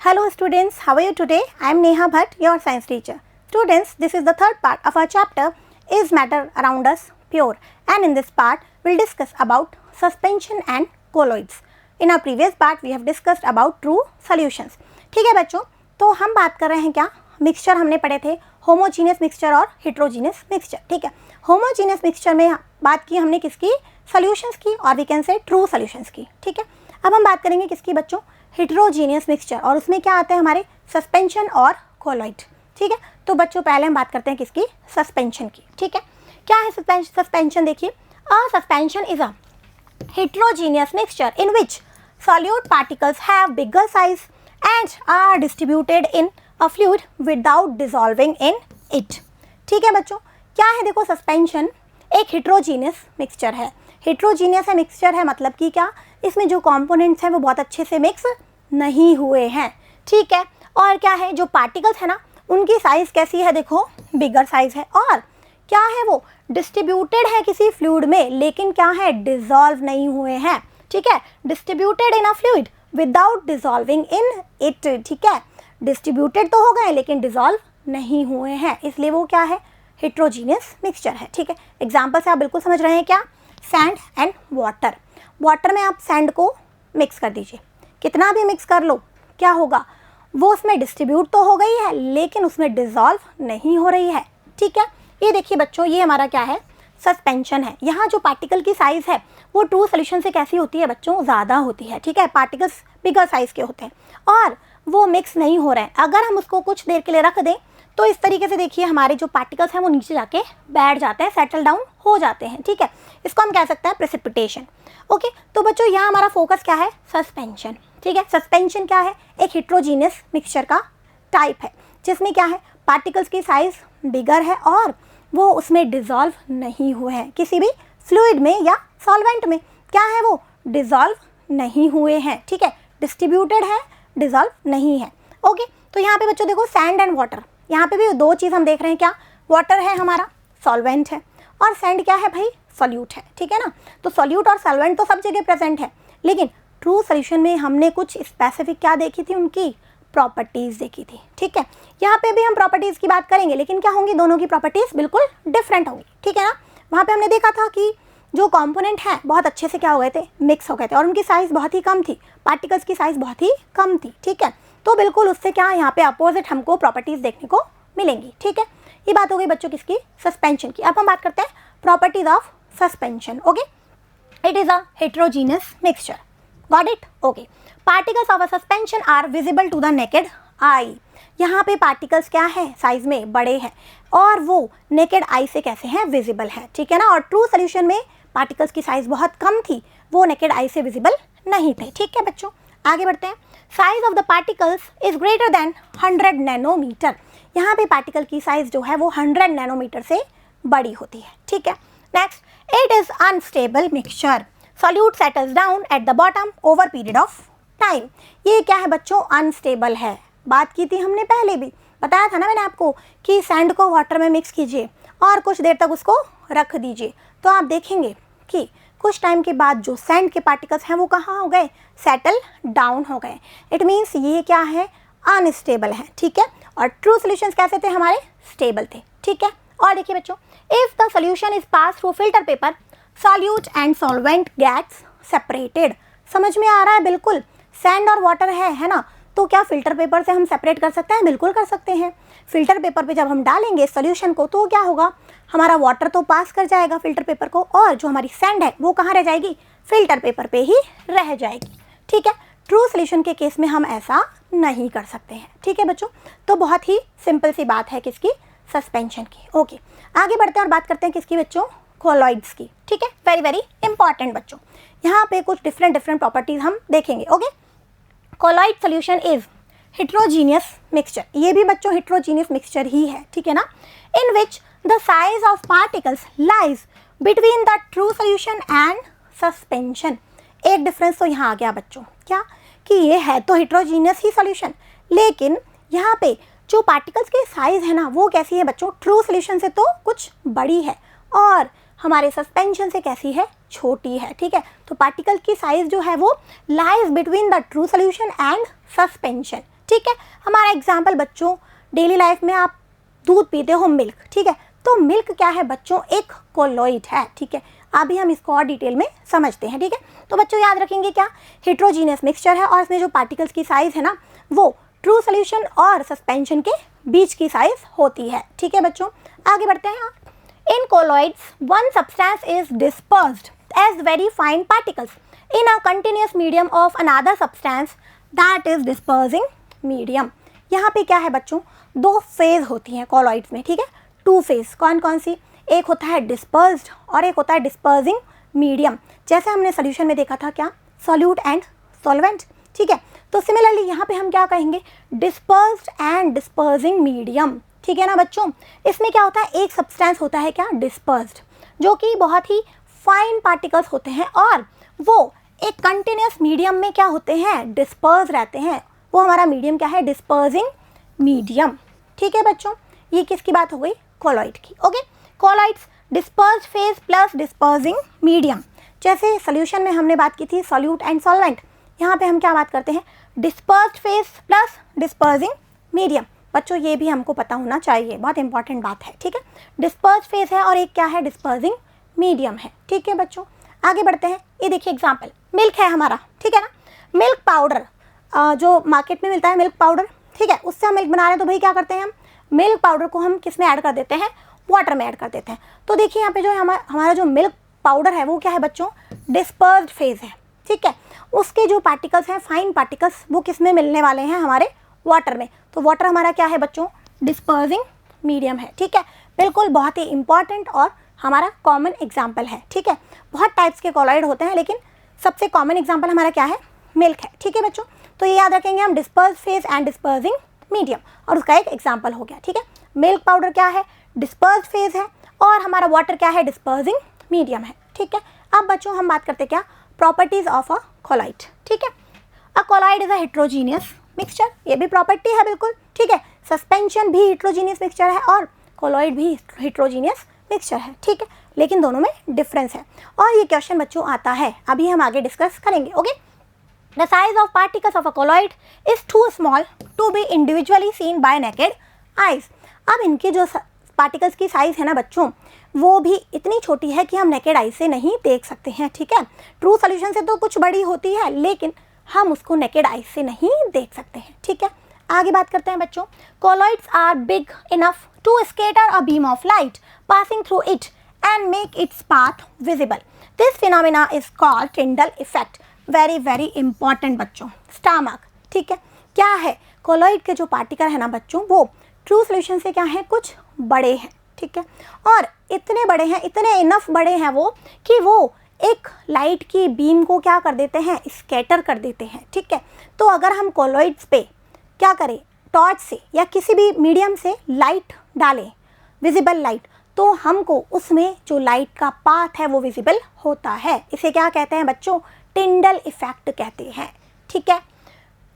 Hello students, how are you today? I am Neha Bhatt, your science teacher. Students, this is the third part of our chapter, Is Matter Around Us Pure? And in this part, we will discuss about suspension and colloids. In our previous part, we have discussed about true solutions. ठीक है बच्चों, तो हम बात कर रहे हैं क्या? मिक्सचर हमने पढ़े थे, होमोजीनियस मिक्सचर और हेट्रोजीनियस मिक्सचर. ठीक है, होमोजीनियस मिक्सचर में बात की हमने किसकी? सॉल्यूशंस की, और we can say true solutions की. ठीक है, अब हम बात करेंगे किसकी बच्चों? हेट्रोजीनियस मिक्सचर, और उसमें क्या आते हैं हमारे? सस्पेंशन और कोलॉइड. ठीक है, तो बच्चों पहले हम बात करते हैं किसकी? सस्पेंशन की. ठीक है, क्या है सस्पेंशन? देखिए, अ suspension is a heterogeneous mixture in which solute particles have bigger size and are distributed in a fluid without dissolving in it. ठीक है बच्चों, क्या है? देखो, सस्पेंशन एक हेट्रोजीनियस मिक्सचर है. हेट्रोजीनियस है मिक्सचर है मतलब कि क्या? इसमें जो कंपोनेंट्स हैं वो बहुत अच्छे से मिक्स नहीं हुए हैं. ठीक है, और क्या है? जो पार्टिकल्स है ना, उनकी साइज कैसी है? देखो, बिगर साइज है, और क्या है? वो डिस्ट्रीब्यूटेड है किसी फ्लूइड में, लेकिन क्या है? डिसॉल्व नहीं हुए हैं. ठीक है, distributed in a fluid without dissolving in it. ठीक है, डिस्ट्रीब्यूटेड तो हो गए लेकिन डिसॉल्व नहीं हुए हैं, इसलिए वो क्या है? हेट्रोजीनियस मिक्सचर है. ठीक है, एग्जाम्पल से आप बिल्कुल समझ रहे हैं क्या? Sand and water. वाटर में आप सैंड को मिक्स कर दीजिए, कितना भी मिक्स कर लो, क्या होगा? वो उसमें डिस्ट्रीब्यूट तो हो गई है लेकिन उसमें डिसॉल्व नहीं हो रही है. ठीक है, ये देखिए बच्चों, ये हमारा क्या है? सस्पेंशन है. यहाँ जो पार्टिकल की साइज़ है वो ट्रू सॉल्यूशन से कैसी होती है बच्चों? ज़्यादा होती है. ठीक है, पार्टिकल्स बिगर साइज़ के होते हैं और वो मिक्स नहीं हो रहे हैं. अगर हम उसको कुछ देर के लिए रख दें तो इस तरीके से देखिए हमारे जो पार्टिकल्स हैं वो नीचे जाके बैठ जाते हैं, सेटल डाउन हो जाते हैं. ठीक है, इसको हम कह सकते हैं प्रेसिपिटेशन. ओके, तो बच्चों यहाँ हमारा फोकस क्या है? सस्पेंशन. ठीक है, सस्पेंशन क्या है? एक हेट्रोजीनियस मिक्सचर का टाइप है जिसमें क्या है? पार्टिकल्स की साइज़ बिगर है और वो उसमें डिसॉल्व नहीं हुए हैं किसी भी फ्लूइड में या सॉल्वेंट में. क्या है? वो डिसॉल्व नहीं हुए हैं. ठीक है, डिस्ट्रीब्यूटेड है, डिसॉल्व नहीं है. ओके, तो यहाँ पे बच्चों देखो, सैंड एंड वाटर, यहाँ पे भी दो चीज़ हम देख रहे हैं. क्या? वाटर है हमारा सॉल्वेंट है, और सैंड क्या है भाई? सॉल्यूट है. ठीक है ना, तो सॉल्यूट और सॉल्वेंट तो सब जगह प्रेजेंट है, लेकिन ट्रू सॉल्यूशन में हमने कुछ स्पेसिफिक क्या देखी थी? उनकी प्रॉपर्टीज़ देखी थी. ठीक है, यहाँ पे भी हम प्रॉपर्टीज़ की बात करेंगे, लेकिन क्या होंगी? दोनों की प्रॉपर्टीज़ बिल्कुल डिफरेंट होंगी. ठीक है ना, वहाँ पे हमने देखा था कि जो कंपोनेंट हैं बहुत अच्छे से क्या हो गए थे? मिक्स हो गए थे, और उनकी साइज़ बहुत ही कम थी, पार्टिकल्स की साइज़ बहुत ही कम थी. ठीक है, तो बिल्कुल उससे क्या यहाँ पे अपोजिट हमको प्रॉपर्टीज़ देखने को मिलेंगी. ठीक है, ये बात हो गई बच्चों किसकी? सस्पेंशन की. अब हम बात करते हैं properties of suspension. Okay, it is a heterogeneous mixture. Got it? Okay, particles of a suspension are visible to the naked eye. यहाँ पे पार्टिकल्स क्या है? साइज में बड़े हैं, और वो नेकेड आई से कैसे हैं? विजिबल है. ठीक है ना, और ट्रू सोल्यूशन में पार्टिकल्स की साइज बहुत कम थी, वो नेकेड आई से विजिबल नहीं थे. ठीक है बच्चों, आगे बढ़ते हैं. Size of the particles is greater than 100 nanometre. यहाँ पे पार्टिकल की साइज जो है वो 100 नैनोमीटर से बड़ी होती है. ठीक है, next, it is unstable mixture. Solute settles down at the bottom over period of time. ये क्या है बच्चों? अनस्टेबल है. बात की थी हमने पहले भी, बताया था ना मैंने आपको कि सैंड को वाटर में मिक्स कीजिए और कुछ देर तक उसको रख दीजिए, तो आप देखेंगे कि कुछ टाइम के बाद जो सैंड के पार्टिकल्स हैं वो कहाँ हो गए? सेटल डाउन हो गए. इट मीन्स ये क्या है? अनस्टेबल है. ठीक है, और ट्रू सॉल्यूशंस कैसे थे हमारे? स्टेबल थे. ठीक है, और देखिए बच्चों, if the solution is pass through filter paper, solute and solvent gets separated. समझ में आ रहा है? बिल्कुल, सैंड और वाटर है ना, तो क्या फिल्टर पेपर से हम सेपरेट कर सकते हैं? बिल्कुल कर सकते हैं. फिल्टर पेपर पे जब हम डालेंगे सॉल्यूशन को तो क्या होगा? हमारा वाटर तो पास कर जाएगा फिल्टर पेपर को, और जो हमारी सैंड है वो कहाँ रह जाएगी? फिल्टर पेपर पे ही रह जाएगी. ठीक है, ट्रू सॉल्यूशन के केस में हम ऐसा नहीं कर सकते हैं. ठीक है बच्चों, तो बहुत ही सिंपल सी बात है किसकी? सस्पेंशन की. ओके, आगे बढ़ते हैं और बात करते हैं किसकी बच्चों? कोलॉइड्स की. ठीक है, वेरी वेरी इंपॉर्टेंट बच्चों, यहाँ पे कुछ डिफरेंट प्रॉपर्टीज हम देखेंगे. Okay, colloid solution is heterogeneous mixture. ये भी बच्चों हेट्रोजीनियस मिक्सचर ही है. ठीक है ना, in which the size of particles lies between the true solution and suspension. एक डिफरेंस तो यहाँ आ गया बच्चों, क्या? कि ये है तो हेट्रोजीनियस ही सॉल्यूशन, लेकिन यहाँ पे जो पार्टिकल्स की साइज है ना वो कैसी है बच्चों? ट्रू सॉल्यूशन से तो कुछ बड़ी है, और हमारे सस्पेंशन से कैसी है? छोटी है. ठीक है, तो पार्टिकल की साइज जो है वो lies between the true solution and suspension. ठीक है। हमारा एग्जाम्पल बच्चों, डेली लाइफ में आप दूध पीते हो, मिल्क, ठीक है। तो मिल्क क्या है बच्चों, एक कोलॉइड है, ठीक है। अभी हम इसको और डिटेल में समझते हैं, ठीक है। तो बच्चों याद रखेंगे क्या, हेट्रोजीनियस मिक्सचर है और इसमें जो पार्टिकल्स की साइज है ना, वो ट्रू सोल्यूशन और सस्पेंशन के बीच की साइज होती है, ठीक है बच्चों। आगे बढ़ते हैं। In colloids one substance is dispersed as very fine particles in a continuous medium of another substance that is dispersing medium. यहाँ पे क्या है बच्चों, दो फेज होती हैं कोलॉइड्स में, ठीक है। टू फेज कौन कौन सी, एक होता है डिस्पर्स्ड और एक होता है डिस्पर्सिंग मीडियम। जैसे हमने सोल्यूशन में देखा था क्या, सॉल्यूट एंड सॉल्वेंट, ठीक है। तो सिमिलरली यहाँ पे हम क्या कहेंगे, डिस्पर्स्ड एंड डिस्पर्सिंग मीडियम, ठीक है ना बच्चों। इसमें क्या होता है, एक सब्सटेंस होता है क्या, डिस्पर्स्ड, जो कि बहुत ही फाइन पार्टिकल्स होते हैं और वो एक कंटिन्यूअस मीडियम में क्या होते हैं, डिस्पर्स रहते हैं। वो हमारा मीडियम क्या है, डिस्पर्सिंग मीडियम, ठीक है बच्चों। ये किसकी बात हो गई, कोलॉइड की, okay. Colloids dispersed phase plus dispersing medium. जैसे सोल्यूशन में हमने बात की थी सॉल्यूट एंड सॉल्वेंट, यहाँ पे हम क्या बात करते हैं, dispersed phase plus dispersing medium. बच्चों ये भी हमको पता होना चाहिए, बहुत इंपॉर्टेंट बात है, ठीक है। डिस्पर्स्ड फेज है और एक क्या है, डिस्पर्सिंग मीडियम है, ठीक है बच्चों। आगे बढ़ते हैं। ये देखिए एग्जाम्पल, मिल्क है हमारा, ठीक है ना। मिल्क पाउडर जो मार्केट में मिलता है मिल्क पाउडर, ठीक है, उससे हम मिल्क बना रहे हैं। तो भाई क्या करते हैं, हम मिल्क पाउडर को हम किस में ऐड कर देते हैं, वाटर में ऐड कर देते हैं। तो देखिए यहाँ पे जो हमारा जो मिल्क पाउडर है वो क्या है बच्चों, डिस्पर्स्ड फेज है, ठीक है। उसके जो पार्टिकल्स हैं, फाइन पार्टिकल्स, वो किस में मिलने वाले हैं, हमारे वाटर में। तो वाटर हमारा क्या है बच्चों, डिस्पर्सिंग मीडियम है, ठीक है। बिल्कुल बहुत ही इंपॉर्टेंट और हमारा कॉमन एग्जाम्पल है, ठीक है। बहुत टाइप्स के कोलॉइड होते हैं लेकिन सबसे कॉमन एग्जाम्पल हमारा क्या है, मिल्क है, ठीक है बच्चों। तो ये याद रखेंगे हम, disperse phase and dispersing medium, और उसका एक एग्जाम्पल हो गया, ठीक है। मिल्क पाउडर क्या है, डिस्पर्स फेज है और हमारा वाटर क्या है, डिस्पर्सिंग मीडियम है, ठीक है। अब बच्चों हम बात करते हैं क्या, प्रॉपर्टीज ऑफ अ कोलॉइड, ठीक है। अ colloid is a heterogeneous mixture, ये भी प्रॉपर्टी है बिल्कुल, ठीक है। सस्पेंशन भी हेट्रोजीनियस मिक्सचर है और कोलॉइड भी हेट्रोजीनियस मिक्सचर है, ठीक है। लेकिन दोनों में डिफरेंस है और ये क्वेश्चन बच्चों आता है, अभी हम आगे डिस्कस करेंगे, okay. The size of particles of a colloid is too small to be individually seen by naked eyes. अब इनके जो पार्टिकल्स की साइज है ना बच्चों, वो भी इतनी छोटी है कि हम नेकेड आई से नहीं देख सकते हैं, ठीक है। ट्रू सोल्यूशन से तो कुछ बड़ी होती है लेकिन हम उसको नेकेड आई से नहीं देख सकते हैं, ठीक है। आगे बात करते हैं बच्चों। Colloids are big enough to scatter a beam of light passing through it and make its path visible. This phenomena is called Tyndall effect. Very very important बच्चों, स्टार मार्क, ठीक है। क्या है, कोलॉइड के जो पार्टिकल है ना बच्चों, वो ट्रू सोल्यूशन से क्या है, कुछ बड़े हैं, ठीक है। और इतने बड़े हैं, इतने इनफ बड़े हैं वो कि वो एक लाइट की बीम को क्या कर देते हैं, स्कैटर कर देते हैं, ठीक है। तो अगर हम कोलॉइड्स पे क्या करें, टॉर्च से या किसी भी मीडियम से लाइट डालें, विजिबल लाइट, तो हमको उसमें जो लाइट का पाथ है वो विजिबल होता है। इसे क्या कहते हैं बच्चों, टिंडल इफेक्ट कहते हैं, ठीक है।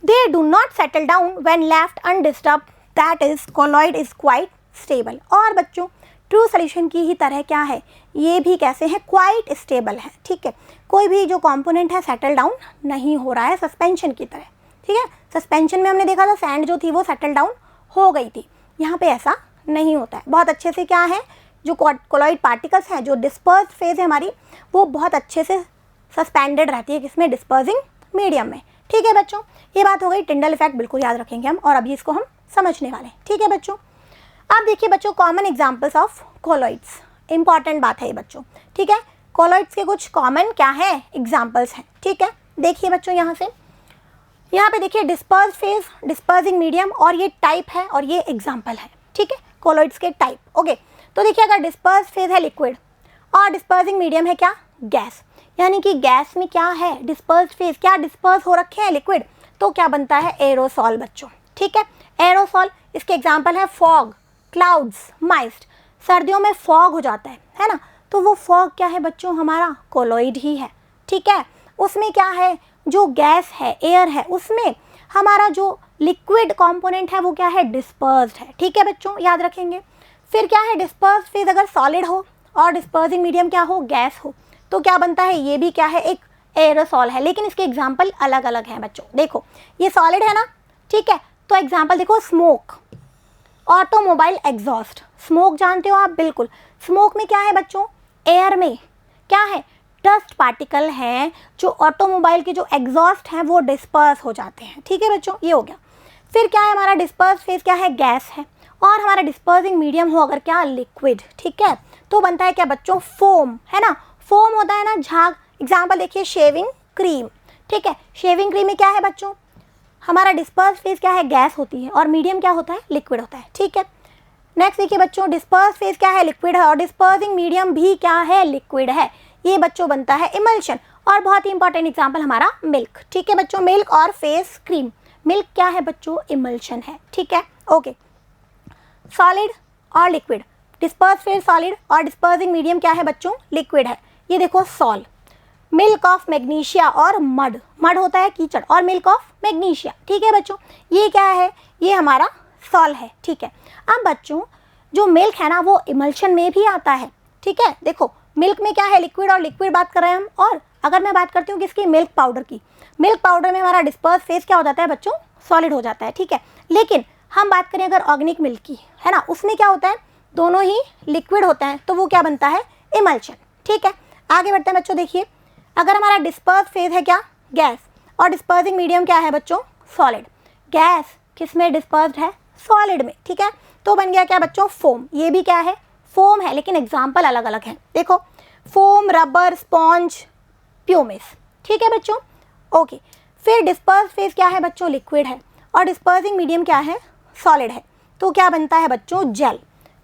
They do not settle down when left undisturb, that is colloid is quite stable. और बच्चों ट्रू सोल्यूशन की ही तरह क्या है, ये भी कैसे है, क्वाइट स्टेबल है, ठीक है। कोई भी जो कंपोनेंट है सेटल डाउन नहीं हो रहा है, सस्पेंशन की तरह, ठीक है। सस्पेंशन में हमने देखा था सैंड जो थी वो सेटल डाउन हो गई थी, यहाँ पे ऐसा नहीं होता है। बहुत अच्छे से क्या है, जो कोलॉइड पार्टिकल्स हैं, जो डिस्पर्स फेज है हमारी, वो बहुत अच्छे से सस्पेंडेड रहती है, किसमें, डिस्पर्सिंग मीडियम में, ठीक है बच्चों। ये बात हो गई, टिंडल इफेक्ट बिल्कुल याद रखेंगे हम, और अभी इसको हम समझने वाले हैं, ठीक है बच्चों। अब देखिए बच्चों, common examples of colloids, important बात है ये बच्चों, ठीक है। कोलॉइड्स के कुछ कॉमन क्या है, एग्जाम्पल्स हैं, ठीक है। देखिए बच्चों, यहाँ पे देखिए डिस्पर्स फेज, डिस्पर्सिंग मीडियम, और ये टाइप है और ये एग्जाम्पल है, ठीक है, कोलॉइड्स के टाइप, ओके। तो देखिए अगर डिस्पर्स फेज है लिक्विड और डिस्पर्सिंग मीडियम है क्या, गैस, यानी कि गैस में क्या है, डिस्पर्स फेज, क्या डिस्पर्स हो रखे हैं लिक्विड, तो क्या बनता है, एरोसॉल बच्चों, ठीक है। एरोसॉल, इसके एग्जाम्पल है फॉग, क्लाउड्स, माइस्ट। सर्दियों में फॉग हो जाता है ना, तो वो फॉग क्या है बच्चों, हमारा कोलॉइड ही है, ठीक है। उसमें क्या है, जो गैस है, एयर है, उसमें हमारा जो लिक्विड कंपोनेंट है वो क्या है, डिस्पर्स्ड है, ठीक है बच्चों, याद रखेंगे। फिर क्या है, डिस्पर्स फेज अगर सॉलिड हो और डिस्पर्सिंग मीडियम क्या हो, गैस हो, तो क्या बनता है, ये भी क्या है, एक एरोसॉल है, लेकिन इसके एग्जाम्पल अलग अलग हैं बच्चों। देखो ये सॉलिड है ना, ठीक है, तो एग्जाम्पल देखो, स्मोक, ऑटोमोबाइल एग्जॉस्ट। स्मोक जानते हो आप, बिल्कुल। स्मोक में क्या है बच्चों, एयर में क्या है, डस्ट पार्टिकल हैं जो ऑटोमोबाइल के जो एग्जॉस्ट हैं वो डिस्पर्स हो जाते हैं। ठीक है बच्चों, ये हो गया। फिर क्या है हमारा डिस्पर्स फेज, क्या है, गैस है। और हमारा डिस्पर्सिंग मीडियम हो अगर क्या, लिक्विड। ठीक है, तो बनता है क्या बच्चों, फोम, है ना। फोम होता है ना झाग। एग्जाम्पल देखिए, शेविंग क्रीम। ठीक है, शेविंग क्रीम में क्या है बच्चों, हमारा डिस्पर्स फेज क्या है, गैस होती है, और मीडियम क्या होता है, लिक्विड होता है। ठीक है, नेक्स्ट देखिए बच्चों, डिस्पर्स फेज क्या है, लिक्विड है, और डिस्पर्सिंग मीडियम भी क्या है, लिक्विड है। ये बच्चों बनता है इमल्शन। और बहुत ही इंपॉर्टेंट एग्जाम्पल हमारा मिल्क। ठीक है बच्चों, मिल्क और फेस क्रीम। मिल्क क्या है बच्चों, इमल्शन है। ठीक है, ओके। सॉलिड और लिक्विड, डिस्पर्स फेज सॉलिड और डिस्पर्सिंग मीडियम क्या है बच्चों, लिक्विड है। ये देखो सॉल, मिल्क ऑफ मैग्नीशिया और मड। मड होता है कीचड़, और मिल्क ऑफ मैग्नीशिया। ठीक है बच्चों, ये क्या है, ये हमारा सॉल है। ठीक है, अब बच्चों जो मिल्क है ना वो इमल्शन में भी आता है। ठीक है, देखो मिल्क में क्या है, लिक्विड, और लिक्विड बात कर रहे हैं हम। और अगर मैं बात करती हूँ किसकी, मिल्क पाउडर की, मिल्क पाउडर में हमारा डिस्पर्स फेज क्या हो जाता है बच्चों, सॉलिड हो जाता है। ठीक है, लेकिन हम बात करें अगर ऑर्गेनिक मिल्क की, है ना, उसमें क्या होता है, दोनों ही लिक्विड होता है, तो वो क्या बनता है, इमल्शन। ठीक है, आगे बढ़ते हैं बच्चों। देखिए, अगर हमारा डिस्पर्स फेज है क्या, गैस, और डिस्पर्सिंग मीडियम क्या है बच्चों, सॉलिड। गैस किस में डिस्पर्स्ड है, सॉलिड में। ठीक है, तो बन गया क्या बच्चों, फोम। ये भी क्या है, फोम है, लेकिन एग्जाम्पल अलग अलग है। देखो, फोम, रबर, स्पॉन्ज, प्यूमिस। ठीक है बच्चों, ओके। फिर डिस्पर्स फेज क्या है बच्चों, लिक्विड है, और डिस्पर्सिंग मीडियम क्या है, सॉलिड है। तो क्या बनता है बच्चों, जेल।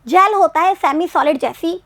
जेल होता है सेमी सॉलिड जैसी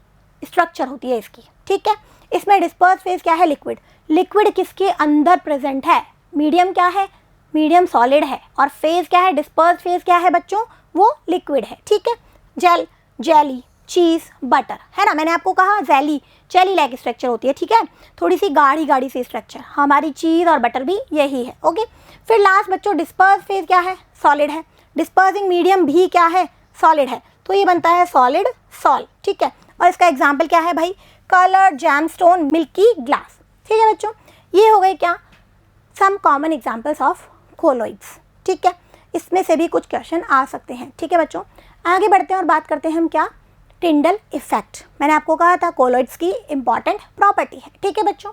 स्ट्रक्चर होती है इसकी। ठीक है, इसमें डिस्पर्स फेज क्या है, लिक्विड। लिक्विड किसके अंदर प्रेजेंट है, मीडियम क्या है, मीडियम सॉलिड है, और फेज क्या है, डिस्पर्स फेज क्या है बच्चों, वो लिक्विड है। ठीक है, जेल, जेली, चीज़, बटर, है ना। मैंने आपको कहा जेली, जेली लाइक स्ट्रक्चर होती है। ठीक है, थोड़ी सी गाढ़ी गाढ़ी सी स्ट्रक्चर, हमारी चीज़ और बटर भी यही है। ओके, फिर लास्ट बच्चों डिस्पर्स फेज क्या है, सॉलिड है, डिस्पर्सिंग मीडियम भी क्या है, सॉलिड है, तो ये बनता है सॉलिड सॉल्ट। ठीक है, और इसका एग्जाम्पल क्या है भाई, कलर, जैमस्टोन, मिल्की ग्लास। ठीक है बच्चों, ये हो गए क्या, some common examples of colloids. ठीक है, इसमें से भी कुछ क्वेश्चन आ सकते हैं। ठीक है बच्चों, आगे बढ़ते हैं और बात करते हैं हम क्या, टिंडल इफेक्ट। मैंने आपको कहा था कोलॉइड्स की इंपॉर्टेंट प्रॉपर्टी है। ठीक है बच्चों,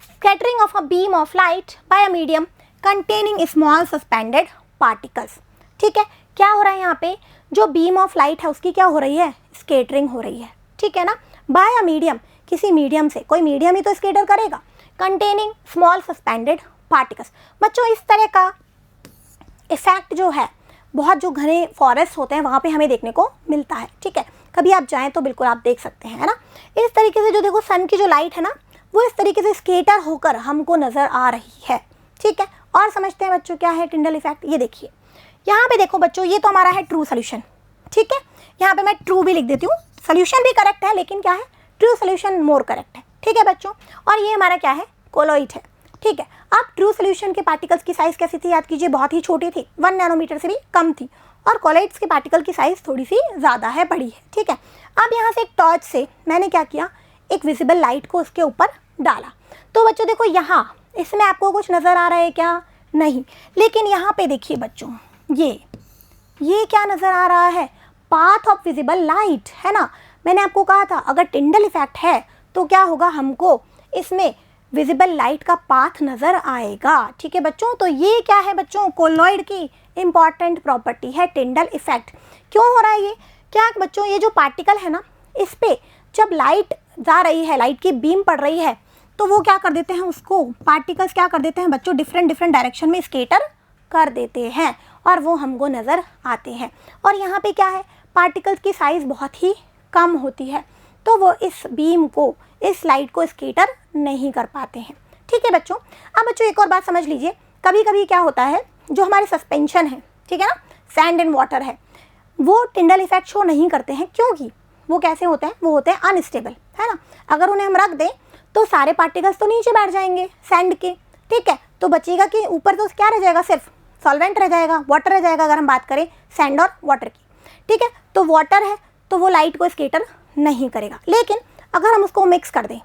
scattering of a beam of light by a medium containing small suspended particles. ठीक है, क्या हो रहा है यहाँ पे, जो बीम ऑफ लाइट है उसकी क्या हो रही है, स्कैटरिंग हो रही है। ठीक है ना, बाय अ मीडियम, किसी मीडियम से, कोई मीडियम ही तो स्कैटर करेगा, कंटेनिंग स्मॉल सस्पेंडेड पार्टिकल्स। बच्चों इस तरह का इफेक्ट जो है बहुत जो घने फॉरेस्ट होते हैं वहाँ पे हमें देखने को मिलता है। ठीक है, कभी आप जाएं तो बिल्कुल आप देख सकते हैं, है ना। इस तरीके से जो देखो सन की जो लाइट है ना वो इस तरीके से स्केटर होकर हमको नज़र आ रही है। ठीक है, और समझते हैं बच्चों क्या है टिंडल इफेक्ट। ये देखिए यहाँ पे देखो बच्चों, ये तो हमारा है ट्रू सोल्यूशन। ठीक है, यहाँ पे मैं ट्रू भी लिख देती हूँ, सोल्यूशन भी करेक्ट है लेकिन क्या है, ट्रू सोल्यूशन मोर करेक्ट है। ठीक है बच्चों, और ये हमारा क्या है, कोलॉइड है। ठीक है, अब ट्रू सोल्यूशन के पार्टिकल्स की साइज़ कैसी थी, याद कीजिए, बहुत ही छोटी थी, 1 नैनोमीटर से भी कम थी, और कोलॉइड्स के पार्टिकल की साइज़ थोड़ी सी ज़्यादा है, बड़ी है। ठीक है, अब यहाँ से एक टॉर्च से मैंने क्या किया, एक विजिबल लाइट को उसके ऊपर डाला। तो बच्चों देखो यहाँ इसमें आपको कुछ नज़र आ रहा है क्या, नहीं, लेकिन यहाँ पे देखिए बच्चों, ये क्या नज़र आ रहा है, पाथ ऑफ विजिबल लाइट, है ना। मैंने आपको कहा था अगर टिंडल इफेक्ट है तो क्या होगा, हमको इसमें विजिबल लाइट का पाथ नज़र आएगा। ठीक है बच्चों, तो ये क्या है बच्चों, कोलॉइड की इंपॉर्टेंट प्रॉपर्टी है टिंडल इफेक्ट। क्यों हो रहा है ये, क्या बच्चों, ये जो पार्टिकल है ना इस पे जब लाइट जा रही है, लाइट की बीम पड़ रही है, तो वो क्या कर देते हैं, उसको पार्टिकल्स क्या कर देते हैं बच्चों, डिफरेंट डायरेक्शन में स्केटर कर देते हैं और वो हमको नज़र आते हैं। और यहाँ पे क्या है, पार्टिकल्स की साइज़ बहुत ही कम होती है, तो वो इस बीम को, इस लाइट को स्केटर नहीं कर पाते हैं। ठीक है बच्चों, अब बच्चों एक और बात समझ लीजिए, कभी कभी क्या होता है, जो हमारे सस्पेंशन है, ठीक है ना, सैंड एंड वाटर है, वो टिंडल इफेक्ट शो नहीं करते हैं, क्योंकि वो कैसे होते हैं, वो होते हैं अनस्टेबल, है ना। अगर उन्हें हम रख दें तो सारे पार्टिकल्स तो नीचे बैठ जाएंगे सैंड के। ठीक है, तो बचेगा कि ऊपर तो क्या रह जाएगा, सिर्फ सॉल्वेंट रह जाएगा, वाटर रह जाएगा, अगर हम बात करें सैंड और वाटर की। ठीक है, तो वाटर है तो वो लाइट को स्केटर नहीं करेगा, लेकिन अगर हम उसको मिक्स कर दें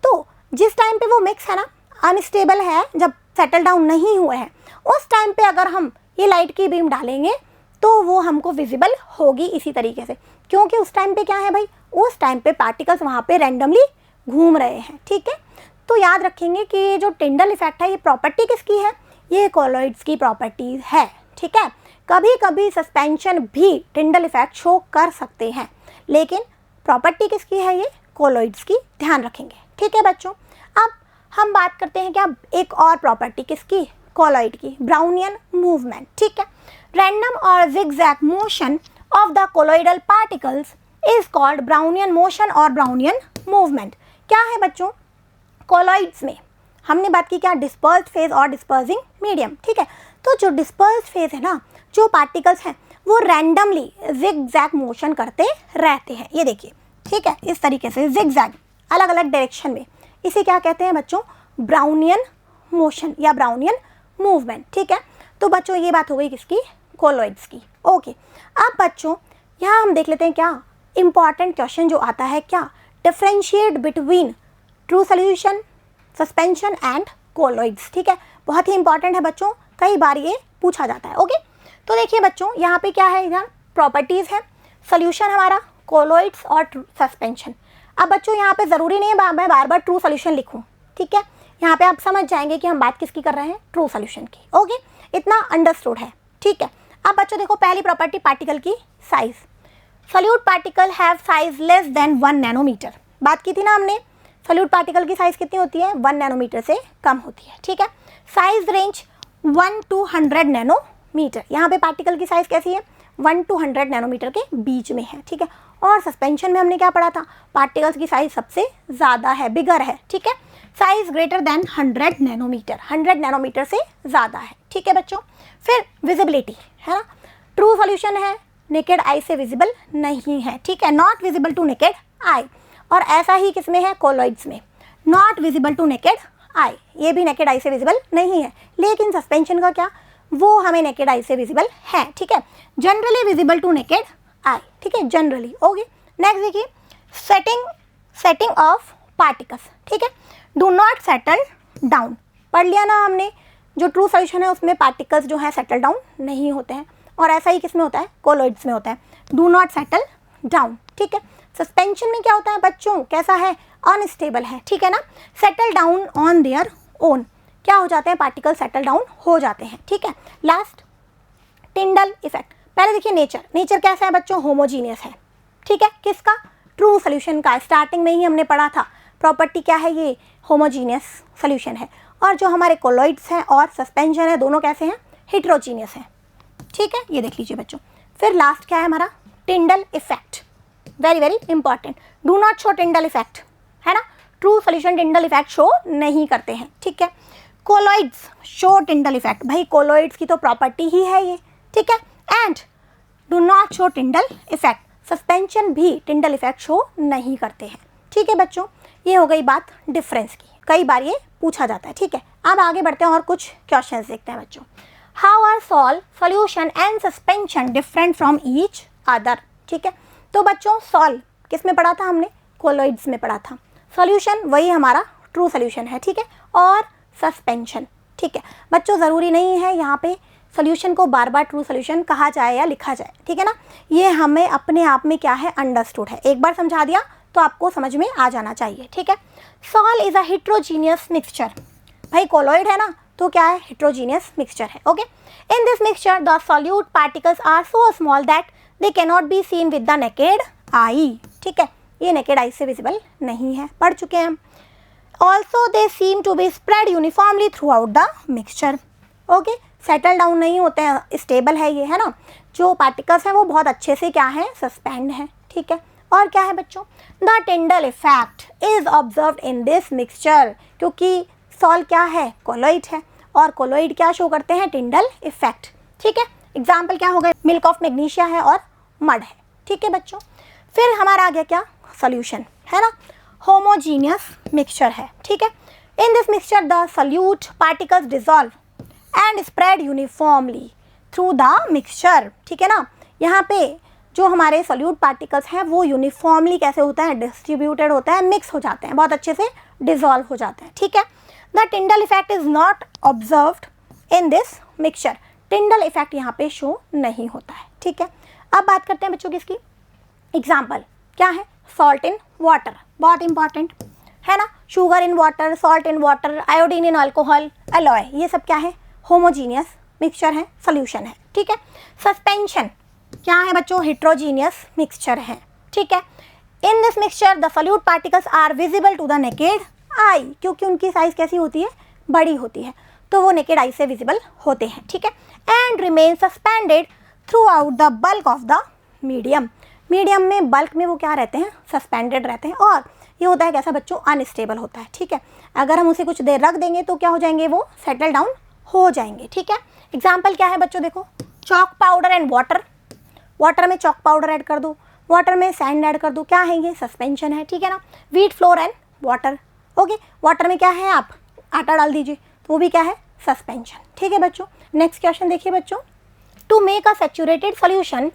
तो जिस टाइम पे वो मिक्स है ना, अनस्टेबल है, जब सेटल डाउन नहीं हुए हैं, उस टाइम पे अगर हम ये लाइट की बीम डालेंगे तो वो हमको विजिबल होगी इसी तरीके से, क्योंकि उस टाइम पे क्या है भाई, उस टाइम पे पार्टिकल्स वहाँ पे रैंडमली घूम रहे हैं, ठीक है। तो याद रखेंगे कि ये जो टिंडल इफेक्ट है ये प्रॉपर्टी किसकी है, ये कोलॉइड्स की प्रॉपर्टीज है, ठीक है। कभी कभी सस्पेंशन भी टिंडल इफेक्ट शो कर सकते हैं, लेकिन प्रॉपर्टी किसकी है, ये कोलॉइड्स की, ध्यान रखेंगे, ठीक है बच्चों। अब हम बात करते हैं क्या, एक और प्रॉपर्टी किसकी, कोलॉइड की, ब्राउनियन मूवमेंट, ठीक है। रैंडम और zigzag motion of the colloidal particles is called Brownian motion और ब्राउनियन मूवमेंट। क्या है बच्चों, कोलॉइड्स में हमने बात की क्या, डिस्पर्स्ड फेज और डिस्पर्सिंग मीडियम, ठीक है। तो जो डिस्पर्स्ड फेज है ना, जो पार्टिकल्स हैं वो रैंडमली जिगजैग मोशन करते रहते हैं, ये देखिए, ठीक है, इस तरीके से जिगजैग अलग अलग डायरेक्शन में, इसे क्या कहते हैं बच्चों, ब्राउनियन मोशन या ब्राउनियन मूवमेंट, ठीक है। तो बच्चों ये बात हो गई किसकी, कोलॉइड्स की, ओके। अब बच्चों यहाँ हम देख लेते हैं क्या इंपॉर्टेंट क्वेश्चन जो आता है, क्या differentiate between true solution, suspension and colloids, ठीक है, बहुत ही इंपॉर्टेंट है बच्चों, कई बार ये पूछा जाता है, ओके। तो देखिए बच्चों यहाँ पे क्या है, इधर प्रॉपर्टीज़ है, सोल्यूशन हमारा, कोलॉइड्स और सस्पेंशन। अब बच्चों यहाँ पे ज़रूरी नहीं है मैं बार बार ट्रू सोल्यूशन लिखूँ, ठीक है, यहाँ पे आप समझ जाएंगे कि हम बात किसकी कर रहे हैं, ट्रू सोल्यूशन की, ओके, इतना अंडरस्टूड है, ठीक है। अब बच्चों देखो पहली प्रॉपर्टी पार्टिकल की size, solute particle have size less than 1 nanometre, बात की थी ना हमने, सोल्यूट पार्टिकल की साइज कितनी होती है, 1 नैनोमीटर से कम होती है, ठीक है। साइज रेंज 1 to 100 नैनोमीटर, यहाँ पे पार्टिकल की साइज कैसी है, 1 to 100 नैनोमीटर के बीच में है, ठीक है। और सस्पेंशन में हमने क्या पढ़ा था, पार्टिकल्स की साइज सबसे ज़्यादा है, बिगर है, ठीक है, size greater than 100 nanometre, 100 nanometre से ज़्यादा है, ठीक है बच्चों। फिर विजिबिलिटी है ना, ट्रू सॉल्यूशन है, नेकेड आई से विजिबल नहीं है, ठीक है, not visible to naked eye, और ऐसा ही किसमें है, कोलॉइड्स में, not visible to naked eye, ये भी नेकेड आई से विजिबल नहीं है, लेकिन सस्पेंशन का क्या, वो हमें नेकेड आई से विजिबल है, ठीक है, generally visible to naked eye, ठीक है, जनरली, ओके। नेक्स्ट देखिए सेटिंग ऑफ पार्टिकल्स, ठीक है, डू नॉट सेटल डाउन, पढ़ लिया ना हमने, जो ट्रू सॉल्यूशन है उसमें पार्टिकल्स जो है सेटल डाउन नहीं होते हैं, और ऐसा ही किसमें होता है, कोलॉइड्स में होता है, डू नॉट सेटल डाउन, ठीक है। सस्पेंशन में क्या होता है बच्चों, कैसा है, अनस्टेबल है, ठीक है ना, settle down on their own, क्या हो जाते हैं, पार्टिकल सेटल डाउन हो जाते हैं, ठीक है। लास्ट टिंडल इफेक्ट, पहले देखिए नेचर कैसा है बच्चों, होमोजीनियस है, ठीक है, किसका, ट्रू सोल्यूशन का, स्टार्टिंग में ही हमने पढ़ा था, प्रॉपर्टी क्या है, ये होमोजीनियस सोल्यूशन है, और जो हमारे कोलॉइड्स हैं और सस्पेंशन है दोनों कैसे हैं, हेट्रोजीनियस हैं, ठीक है, ये देख लीजिए बच्चों। फिर लास्ट क्या है हमारा, टिंडल effect, very very important, do not show Tyndall effect, है ना, true solution Tyndall effect show नहीं करते हैं, ठीक है। कोलॉइड्स शो टिंडल इफेक्ट, भाई कोलॉइड्स की तो प्रॉपर्टी ही है ये, ठीक है, and do not show Tyndall effect, suspension भी टिंडल इफेक्ट शो नहीं करते हैं, ठीक है बच्चों। ये हो गई बात डिफरेंस की, कई बार ये पूछा जाता है, ठीक है। अब आगे बढ़ते हैं और कुछ क्वेश्चंस देखते हैं बच्चों। How are sol solution and suspension different from each other, ठीक है। तो बच्चों सॉल्व किस में पढ़ा था हमने, कोलॉइड्स में पढ़ा था, सॉल्यूशन वही हमारा ट्रू सॉल्यूशन है, ठीक है, और सस्पेंशन, ठीक है बच्चों, ज़रूरी नहीं है यहाँ पे सॉल्यूशन को बार बार ट्रू सॉल्यूशन कहा जाए या लिखा जाए, ठीक है ना, ये हमें अपने आप में क्या है, अंडरस्टूड है, एक बार समझा दिया तो आपको समझ में आ जाना चाहिए, ठीक है। Sol is a heterogeneous mixture, भाई कोलॉइड है ना, तो क्या है, हेट्रोजीनियस मिक्सचर है, okay. In this mixture the solute particles are so small that they can not be seen with the naked eye, ठीक है, ये नेकेड आई से विजिबल नहीं है, पढ़ चुके हैं हम। Also they seem to be spread uniformly throughout the mixture, okay, settle down नहीं होते हैं, स्टेबल है ये, है ना, जो पार्टिकल्स हैं वो बहुत अच्छे से क्या है, सस्पेंड है, ठीक है। और क्या है बच्चों, the Tyndall effect is observed in this mixture, क्योंकि सॉल क्या है, कोलॉइड है, और कोलॉइड क्या शो करते हैं, टिंडल इफेक्ट, ठीक है। एग्जाम्पल क्या हो गए, मिल्क ऑफ मैग्नीशिया है और मड है, ठीक है बच्चों। फिर हमारा आ गया क्या, सोल्यूशन, है ना, होमोजीनियस मिक्सचर है, ठीक है। In this mixture the solute particles dissolve and spread uniformly through the mixture, ठीक है ना, यहाँ पे जो हमारे सोल्यूट पार्टिकल्स हैं वो यूनिफॉर्मली कैसे होता है, डिस्ट्रीब्यूटेड होता है, मिक्स हो जाते हैं, बहुत अच्छे से डिसॉल्व हो जाते हैं, ठीक है। The Tyndall effect is not observed in this mixture, Tyndall effect यहाँ पे शो नहीं होता है, ठीक है। अब बात करते हैं बच्चों की इसकी एग्जाम्पल क्या है, सॉल्ट इन वाटर, बहुत इंपॉर्टेंट है ना, sugar in water, salt in water, iodine in alcohol, alloy, ये सब क्या है, होमोजीनियस मिक्सचर है, सोल्यूशन है, ठीक है। सस्पेंशन क्या है बच्चों, हेट्रोजीनियस मिक्सचर है, ठीक है। In this mixture the solute particles are visible to the naked eye, क्योंकि उनकी साइज कैसी होती है, बड़ी होती है, तो वो नेकेड आई से विजिबल होते हैं, ठीक है। And remain suspended through out the bulk of the medium, medium में बल्क में वो क्या रहते हैं, सस्पेंडेड रहते हैं, और ये होता है कैसा बच्चों, अनस्टेबल होता है, ठीक है। अगर हम उसे कुछ देर रख देंगे तो क्या हो जाएंगे, वो सेटल डाउन हो जाएंगे, ठीक है। एग्जाम्पल क्या है बच्चों, देखो chalk powder and water, water में चॉक पाउडर ऐड कर दो, वाटर में सैंड ऐड कर दो, क्या है ये, सस्पेंशन है, ठीक है ना। Wheat flour and water, okay, water में क्या है, आप आटा डाल दीजिए तो वो भी क्या है, सस्पेंशन, ठीक है बच्चों। नेक्स्ट क्वेश्चन देखिए बच्चों, to make a saturated solution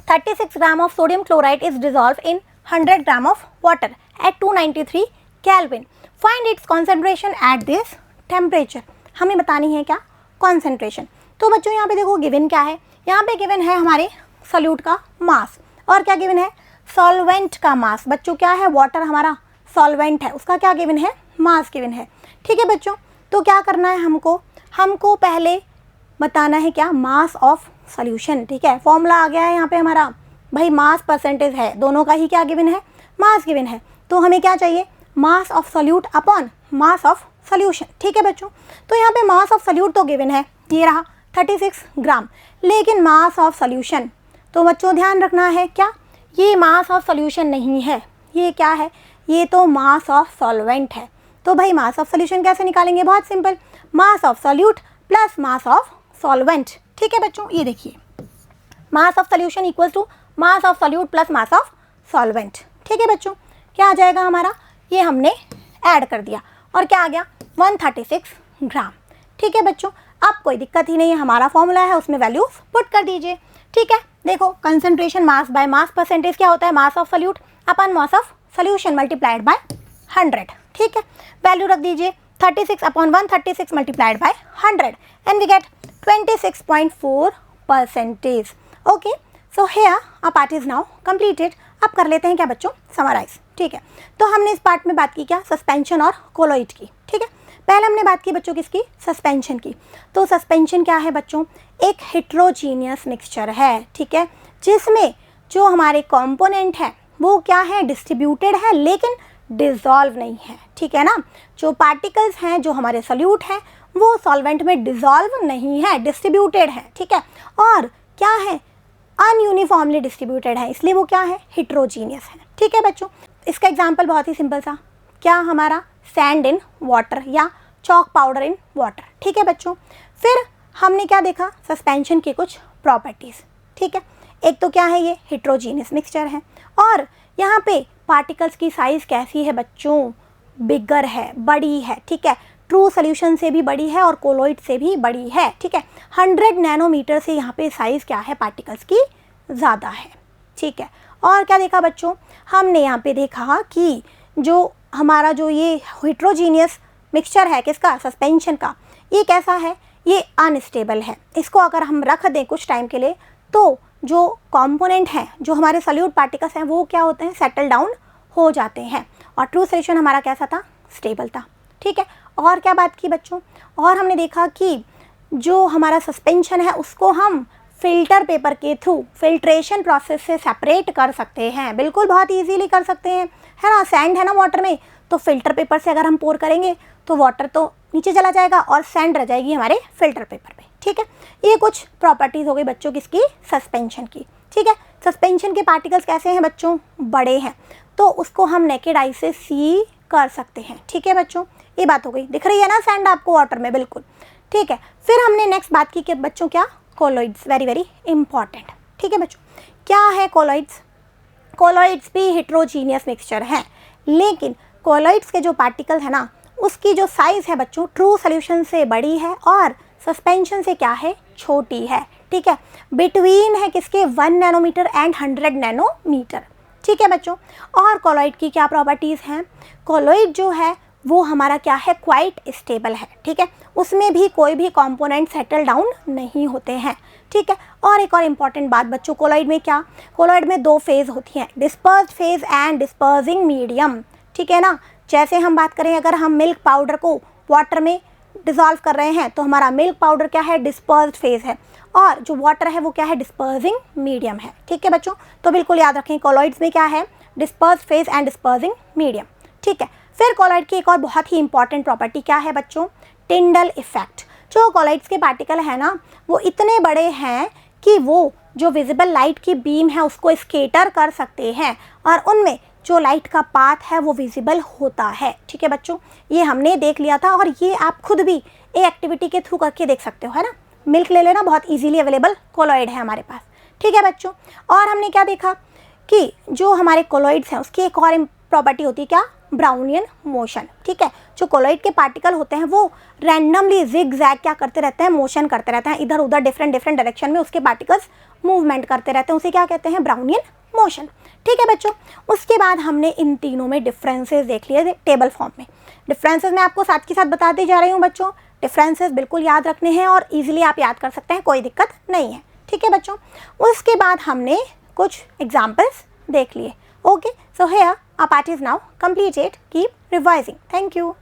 36 gram of sodium chloride is dissolve in 100 gram of water at 293 kelvin, find its concentration at this temperature, हमें बतानी है क्या, कॉन्सेंट्रेशन। तो बच्चों यहाँ पे देखो गिवन क्या है, यहाँ पे गिवन है हमारे सोल्यूट का मास, और क्या गिवन है, सॉल्वेंट का मास, बच्चों क्या है, वाटर हमारा सॉल्वेंट है, उसका क्या गिवन है, मास गिवन है, ठीक है बच्चों। तो क्या करना है हमको पहले बताना है क्या, मास ऑफ सॉल्यूशन, ठीक है। फॉर्मूला आ गया है यहाँ पे हमारा, भाई मास परसेंटेज है, दोनों का ही क्या गिवन है, मास गिवन है, तो हमें क्या चाहिए, मास of solute upon mass of solution, ठीक है बच्चों। तो यहाँ पे मास ऑफ सोल्यूट तो गिवन है, ये रहा 36 ग्राम, लेकिन मास ऑफ सॉल्यूशन, तो बच्चों ध्यान रखना है क्या, ये मास ऑफ सॉल्यूशन नहीं है, ये क्या है, ये तो मास ऑफ सॉल्वेंट है। तो भाई मास ऑफ सॉल्यूशन कैसे निकालेंगे, बहुत simple, mass of solute plus mass of solvent, ठीक है बच्चों। ये देखिए mass of solution equal to mass of solute plus mass of solvent, ठीक है बच्चों। क्या आ जाएगा हमारा, ये हमने ऐड कर दिया और क्या आ गया, 136 ग्राम, ठीक है बच्चों। अब कोई दिक्कत ही नहीं है, हमारा फॉर्मूला है उसमें वैल्यूज पुट कर दीजिए, ठीक है। देखो concentration mass by mass percentage क्या होता है, mass of solute upon mass of solution multiplied by 100, ठीक है। वैल्यू रख दीजिए 36 upon 136 multiplied by 100 and we get 26.4%, okay. So here a part is now completed. अब कर लेते हैं क्या बच्चों, समराइज, ठीक है। तो हमने इस पार्ट में बात की क्या, सस्पेंशन और कोलोइड की, ठीक है। पहले हमने बात की बच्चों किसकी, सस्पेंशन की। तो सस्पेंशन क्या है बच्चों, एक हेट्रोजीनियस मिक्सचर है, ठीक है, जिसमें जो हमारे कंपोनेंट है वो क्या है, डिस्ट्रीब्यूटेड है लेकिन डिज़ोल्व नहीं है, ठीक है ना। जो पार्टिकल्स हैं जो हमारे सोल्यूट हैं वो सॉल्वेंट में डिज़ोल्व नहीं है, डिस्ट्रीब्यूटेड है, ठीक है। और क्या है, अनयूनिफॉर्मली डिस्ट्रीब्यूटेड है, इसलिए वो क्या है, हेट्रोजीनियस है, ठीक है बच्चों। इसका एग्जाम्पल बहुत ही सिंपल सा, क्या हमारा सैंड इन वाटर या चॉक पाउडर इन वाटर, ठीक है बच्चों। फिर हमने क्या देखा, सस्पेंशन की कुछ प्रॉपर्टीज़, ठीक है। एक तो क्या है, ये हेट्रोजीनियस मिक्सचर है, और यहाँ पे पार्टिकल्स की साइज़ कैसी है बच्चों, बिगर है, बड़ी है, ठीक है। ट्रू सोल्यूशन से भी बड़ी है और कोलोइड से भी बड़ी है, ठीक है। 100 नैनोमीटर से यहाँ पे साइज़ क्या है, पार्टिकल्स की ज़्यादा है, ठीक है। और क्या देखा बच्चों, हमने यहाँ पे देखा कि जो हमारा जो ये हेट्रोजीनियस मिक्सचर है किसका, सस्पेंशन का, ये कैसा है, ये अनस्टेबल है। इसको अगर हम रख दें कुछ टाइम के लिए तो जो कंपोनेंट हैं, जो हमारे सोल्यूट पार्टिकल्स हैं, वो क्या होते हैं, सेटल डाउन हो जाते हैं। और ट्रू सोल्यूशन हमारा कैसा था, स्टेबल था, ठीक है। और क्या बात की बच्चों, और हमने देखा कि जो हमारा सस्पेंशन है उसको हम फिल्टर पेपर के थ्रू फिल्ट्रेशन प्रोसेस से सेपरेट कर सकते हैं, बिल्कुल बहुत इजीली कर सकते हैं, है ना। सैंड है ना वाटर में, तो फिल्टर पेपर से अगर हम पोर करेंगे तो वाटर तो नीचे चला जाएगा और सैंड रह जाएगी हमारे फिल्टर पेपर पे, ठीक है। ये कुछ प्रॉपर्टीज़ हो गई बच्चों किसकी, सस्पेंशन की, ठीक है। सस्पेंशन के पार्टिकल्स कैसे हैं बच्चों, बड़े हैं, तो उसको हम नेकेड आई से सी कर सकते हैं, ठीक है बच्चों। ये बात हो गई, दिख रही है ना सैंड आपको वाटर में, बिल्कुल, ठीक है। फिर हमने नेक्स्ट बात की कि बच्चों क्या, कोलोइड्स, वेरी वेरी इंपॉर्टेंट, ठीक है बच्चों। क्या है कोलोइड्स, कोलोइड्स भी हेट्रोजीनियस मिक्सचर हैं, लेकिन कोलोइड्स के जो पार्टिकल है ना उसकी जो साइज़ है बच्चों ट्रू सोल्यूशन से बड़ी है और सस्पेंशन से क्या है, छोटी है, ठीक है। बिटवीन है किसके, 1 नैनोमीटर एंड 100 नैनोमीटर, ठीक है बच्चों। और कोलोइड की क्या प्रॉपर्टीज़ हैं, कोलोइड जो है वो हमारा क्या है, क्वाइट स्टेबल है, ठीक है, उसमें भी कोई भी कंपोनेंट सेटल डाउन नहीं होते हैं, ठीक है। और एक और इम्पॉर्टेंट बात बच्चों, कोलॉइड में क्या, कोलॉइड में 2 फेज़ होती हैं, dispersed phase and dispersing medium, ठीक है ना। जैसे हम बात करें, अगर हम मिल्क पाउडर को वाटर में डिज़ोल्व कर रहे हैं तो हमारा मिल्क पाउडर क्या है, डिस्पर्स्ड फेज़ है, और जो वाटर है वो क्या है, डिस्पर्सिंग मीडियम है, ठीक है बच्चों। तो बिल्कुल याद रखें, कोलॉइड्स में क्या है, dispersed phase and dispersing medium, ठीक है। फिर कोलॉइड की एक और बहुत ही इंपॉर्टेंट प्रॉपर्टी क्या है बच्चों, टिंडल इफेक्ट। जो कोलॉइड्स के पार्टिकल है ना, वो इतने बड़े हैं कि वो जो विजिबल लाइट की बीम है उसको स्केटर कर सकते हैं, और उनमें जो लाइट का पाथ है वो विजिबल होता है, ठीक है बच्चों। ये हमने देख लिया था, और ये आप खुद भी एक एक्टिविटी के थ्रू करके देख सकते हो, है ना। मिल्क ले लेना, बहुत इजीली अवेलेबल कोलॉइड है हमारे पास, ठीक है बच्चों। और हमने क्या देखा कि जो हमारे कोलॉइड्स हैं उसकी एक और प्रॉपर्टी होती है क्या, ब्राउनियन मोशन, ठीक है। जो कोलॉइड के पार्टिकल होते हैं वो रैंडमली जिग जैग क्या करते रहते हैं, मोशन करते रहते हैं, इधर उधर डिफरेंट डायरेक्शन में उसके पार्टिकल्स मूवमेंट करते रहते हैं, उसे क्या कहते हैं, ब्राउनियन मोशन, ठीक है बच्चों। उसके बाद हमने इन तीनों में डिफरेंसेस देख लिए टेबल फॉर्म में। डिफरेंसेस मैं आपको साथ के साथ बताते जा रही हूँ बच्चों, डिफरेंसेस बिल्कुल याद रखने हैं और इजीली आप याद कर सकते हैं, कोई दिक्कत नहीं है, ठीक है बच्चों। उसके बाद हमने कुछ एग्जाम्पल्स देख लिए। Okay, so here our part is now completed. Keep revising. Thank you.